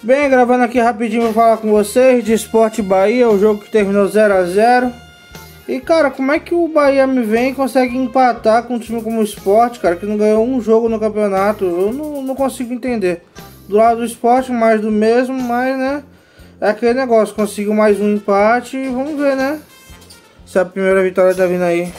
Bem, gravando aqui rapidinho pra falar com vocês de Sport Bahia, o jogo que terminou 0 a 0. E cara, como é que o Bahia me vem e consegue empatar com um time como o Sport, cara, que não ganhou um jogo no campeonato? Eu não consigo entender. Do lado do Sport, mais do mesmo, mas né, é aquele negócio, conseguiu mais um empate e vamos ver, né, se a primeira vitória tá vindo aí.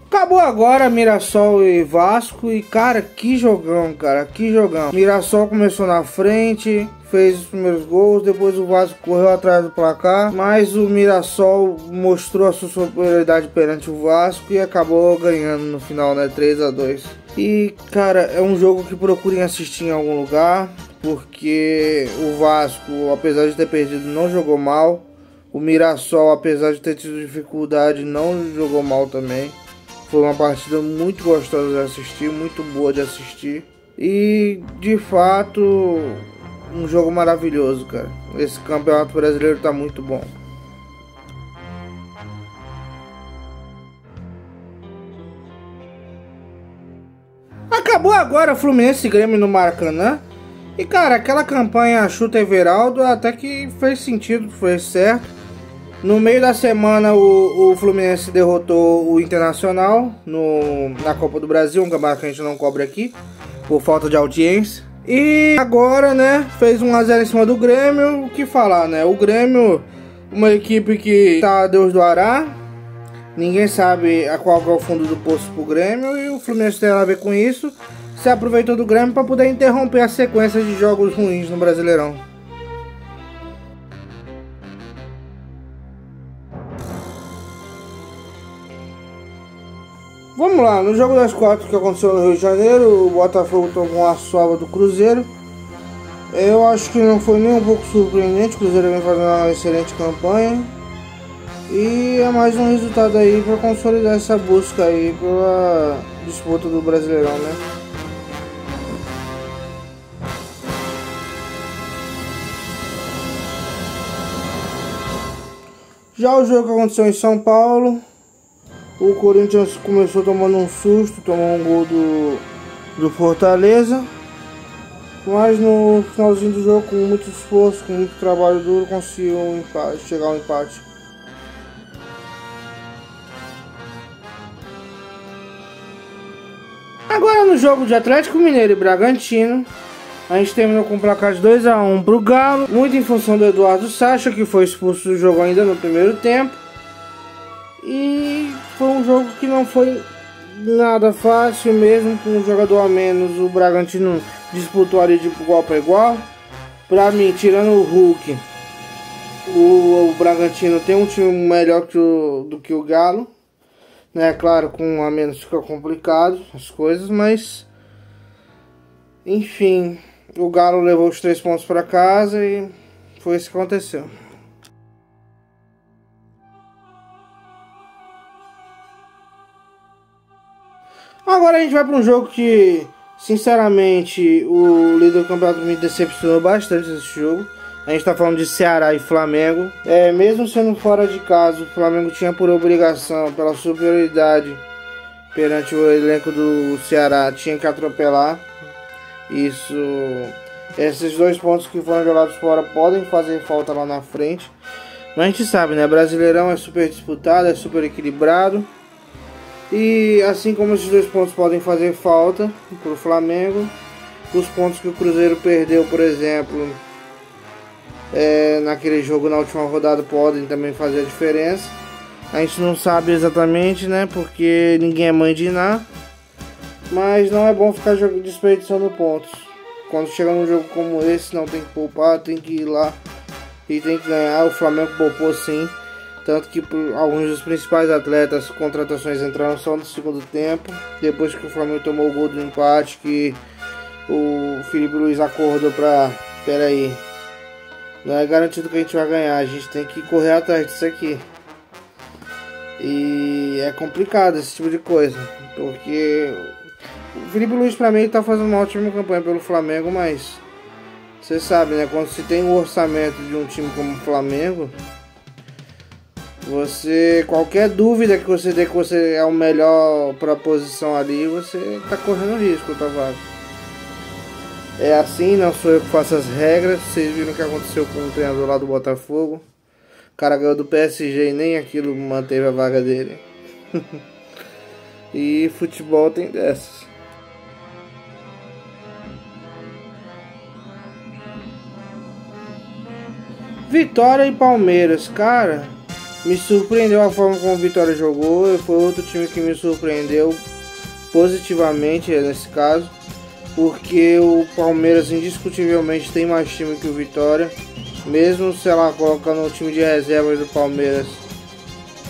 Acabou agora Mirassol e Vasco e cara, que jogão, cara, que jogão. Mirassol começou na frente, fez os primeiros gols, depois o Vasco correu atrás do placar, mas o Mirassol mostrou a sua superioridade perante o Vasco e acabou ganhando no final, né, 3 a 2. E cara, é um jogo que procurem assistir em algum lugar, porque o Vasco, apesar de ter perdido, não jogou mal. O Mirassol, apesar de ter tido dificuldade, não jogou mal também. Foi uma partida muito gostosa de assistir, muito boa de assistir. E, de fato, um jogo maravilhoso, cara. Esse campeonato brasileiro tá muito bom. Acabou agora Fluminense e Grêmio no Maracanã. E, cara, aquela campanha Chuta Everaldo até que fez sentido, fez certo. No meio da semana o Fluminense derrotou o Internacional na Copa do Brasil, um campeonato que a gente não cobre aqui, por falta de audiência. E agora, né, fez 1 a 0 em cima do Grêmio, o que falar, né? O Grêmio, uma equipe que tá a Deus do Ará, ninguém sabe a qual é o fundo do poço pro Grêmio, e o Fluminense tem a ver com isso, se aproveitou do Grêmio para poder interromper a sequência de jogos ruins no Brasileirão. Vamos lá, no jogo das 4 que aconteceu no Rio de Janeiro, o Botafogo tomou uma sova do Cruzeiro. Eu acho que não foi nem um pouco surpreendente, o Cruzeiro vem fazendo uma excelente campanha. E é mais um resultado aí para consolidar essa busca aí pela disputa do Brasileirão, né? Já o jogo que aconteceu em São Paulo, o Corinthians começou tomando um susto, tomou um gol do Fortaleza, mas no finalzinho do jogo, com muito esforço, com muito trabalho duro, conseguiu chegar ao empate. Agora no jogo de Atlético Mineiro e Bragantino, a gente terminou com o placar de 2 a 1 para o Galo, muito em função do Eduardo Sacha, que foi expulso do jogo ainda no primeiro tempo. E foi um jogo que não foi nada fácil, mesmo com um jogador a menos. O Bragantino disputou ali de igual para igual. Pra mim, tirando o Hulk, o Bragantino tem um time melhor do que o Galo, né? Claro, com um a menos fica complicado as coisas, mas enfim, o Galo levou os 3 pontos para casa e foi isso que aconteceu. Agora a gente vai para um jogo que, sinceramente, o líder do campeonato me decepcionou bastante esse jogo. A gente está falando de Ceará e Flamengo. Mesmo sendo fora de casa, o Flamengo tinha por obrigação, pela superioridade perante o elenco do Ceará, tinha que atropelar. Esses 2 pontos que foram jogados fora podem fazer falta lá na frente. Mas a gente sabe, né? Brasileirão é super disputado, é super equilibrado. E assim como esses 2 pontos podem fazer falta para o Flamengo, os pontos que o Cruzeiro perdeu, por exemplo, naquele jogo na última rodada, podem também fazer a diferença. A gente não sabe exatamente, né, porque ninguém é mãe de Iná, mas não é bom ficar desperdiçando pontos. Quando chega num jogo como esse, não tem que poupar, tem que ir lá e tem que ganhar. O Flamengo poupou sim. Tanto que alguns dos principais atletas, contratações, entraram só no segundo tempo. Depois que o Flamengo tomou o gol do empate, que o Felipe Luiz acordou pra... Pera aí, não é garantido que a gente vai ganhar, a gente tem que correr atrás disso aqui. E é complicado esse tipo de coisa, porque o Felipe Luiz pra mim tá fazendo uma ótima campanha pelo Flamengo, mas você sabe, né, quando se tem o orçamento de um time como o Flamengo, Qualquer dúvida que você dê que você é o melhor para a posição ali, você tá correndo risco, tá vaga. É assim, não sou eu que faço as regras. Vocês viram o que aconteceu com o treinador lá do Botafogo. O cara ganhou do PSG e nem aquilo manteve a vaga dele. E futebol tem dessas. Vitória e Palmeiras, cara, me surpreendeu a forma como o Vitória jogou. Foi outro time que me surpreendeu positivamente nesse caso, porque o Palmeiras indiscutivelmente tem mais time que o Vitória, mesmo sei lá colocando o time de reservas do Palmeiras.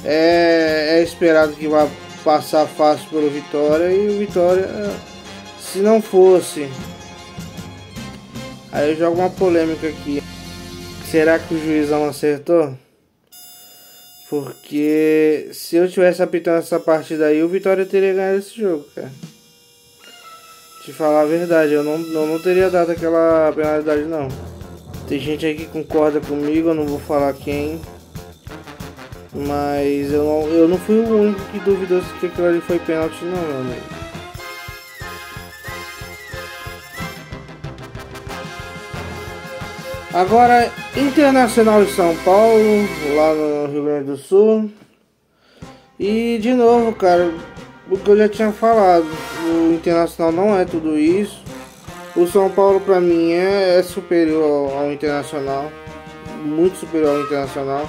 É esperado que vá passar fácil pelo Vitória, e o Vitória, se não fosse, aí eu jogo uma polêmica aqui. Será que o juizão acertou? Porque se eu tivesse apitando essa partida aí, o Vitória teria ganhado esse jogo, cara. Te falar a verdade, eu não teria dado aquela penalidade, não. Tem gente aí que concorda comigo, eu não vou falar quem. Mas eu não fui o único que duvidou se que aquilo ali foi pênalti, não, meu amigo. Agora, Internacional de São Paulo, lá no Rio Grande do Sul. E de novo, cara, o que eu já tinha falado, o Internacional não é tudo isso. O São Paulo pra mim é superior ao Internacional, muito superior ao Internacional.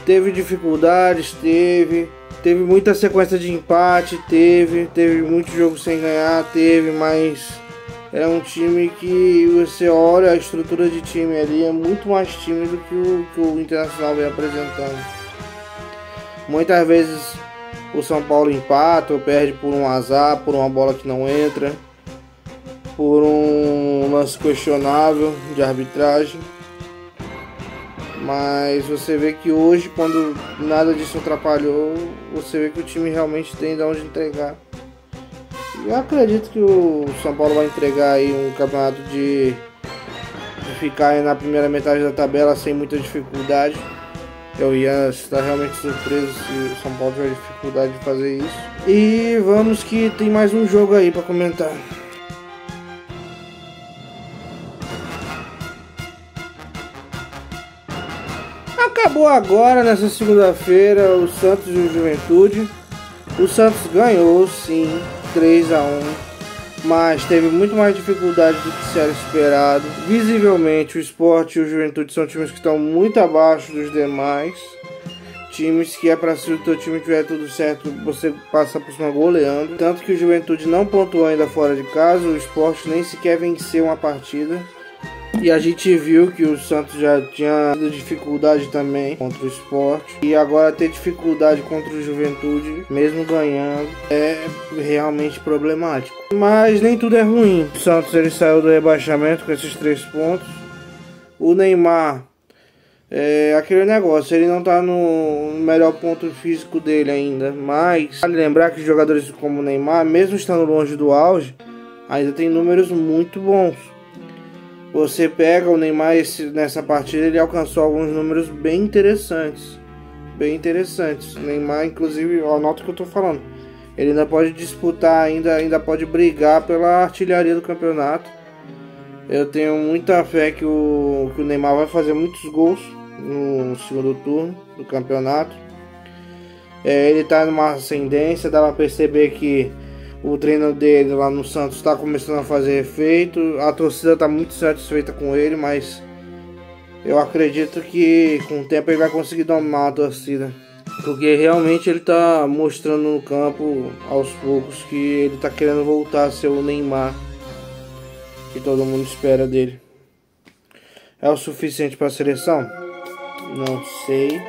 Teve dificuldades, teve muita sequência de empate, teve muito jogo sem ganhar, mas é um time que você olha, a estrutura de time ali é muito mais time do que o Internacional vem apresentando. Muitas vezes o São Paulo empata ou perde por um azar, por uma bola que não entra, por um lance questionável de arbitragem. Mas você vê que hoje, quando nada disso atrapalhou, você vê que o time realmente tem de onde entregar. Eu acredito que o São Paulo vai entregar aí um campeonato de ficar aí na primeira metade da tabela sem muita dificuldade. Eu ia estar realmente surpreso se o São Paulo tiver dificuldade de fazer isso. E vamos que tem mais um jogo aí para comentar. Acabou agora, nessa segunda-feira, o Santos e o Juventude. O Santos ganhou, sim, 3-1, mas teve muito mais dificuldade do que se era esperado. Visivelmente, o Sport e o Juventude são times que estão muito abaixo dos demais. Times que é para, se o teu time tiver tudo certo, você passa por cima goleando. Tanto que o Juventude não pontuou ainda fora de casa, o Sport nem sequer venceu uma partida. E a gente viu que o Santos já tinha tido dificuldade também contra o Sport. E agora ter dificuldade contra o Juventude, mesmo ganhando, é realmente problemático. Mas nem tudo é ruim. O Santos ele saiu do rebaixamento com esses 3 pontos. O Neymar, aquele negócio, ele não tá no melhor ponto físico dele ainda. Mas vale lembrar que jogadores como o Neymar, mesmo estando longe do auge, ainda tem números muito bons. Você pega o Neymar nessa partida, ele alcançou alguns números bem interessantes. Bem interessantes. O Neymar, inclusive, anota o que eu tô falando. Ele ainda pode disputar, ainda pode brigar pela artilharia do campeonato. Eu tenho muita fé que o Neymar vai fazer muitos gols no segundo turno do campeonato. Ele tá numa ascendência, dá pra perceber que o treino dele lá no Santos está começando a fazer efeito. A torcida está muito satisfeita com ele, mas eu acredito que com o tempo ele vai conseguir domar a torcida, porque realmente ele está mostrando no campo aos poucos que ele está querendo voltar a ser o Neymar que todo mundo espera dele. É o suficiente para a seleção? Não sei,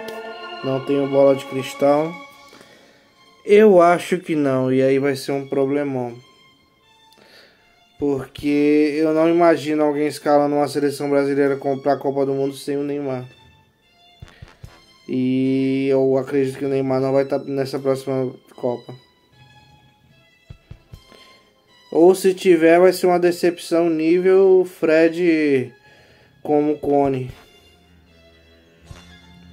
não tenho bola de cristal. Eu acho que não, e aí vai ser um problemão. Porque eu não imagino alguém escalando uma seleção brasileira para a Copa do Mundo sem o Neymar. E eu acredito que o Neymar não vai estar nessa próxima Copa. Ou se tiver, vai ser uma decepção nível Fred como Cone.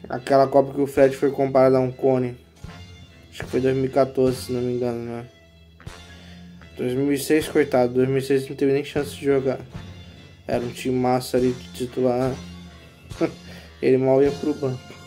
Aquela Copa que o Fred foi comparado a um cone. Acho que foi 2014, se não me engano, né? 2006, coitado. 2006 não teve nem chance de jogar. Era um time massa ali de titular. Ele mal ia pro banco.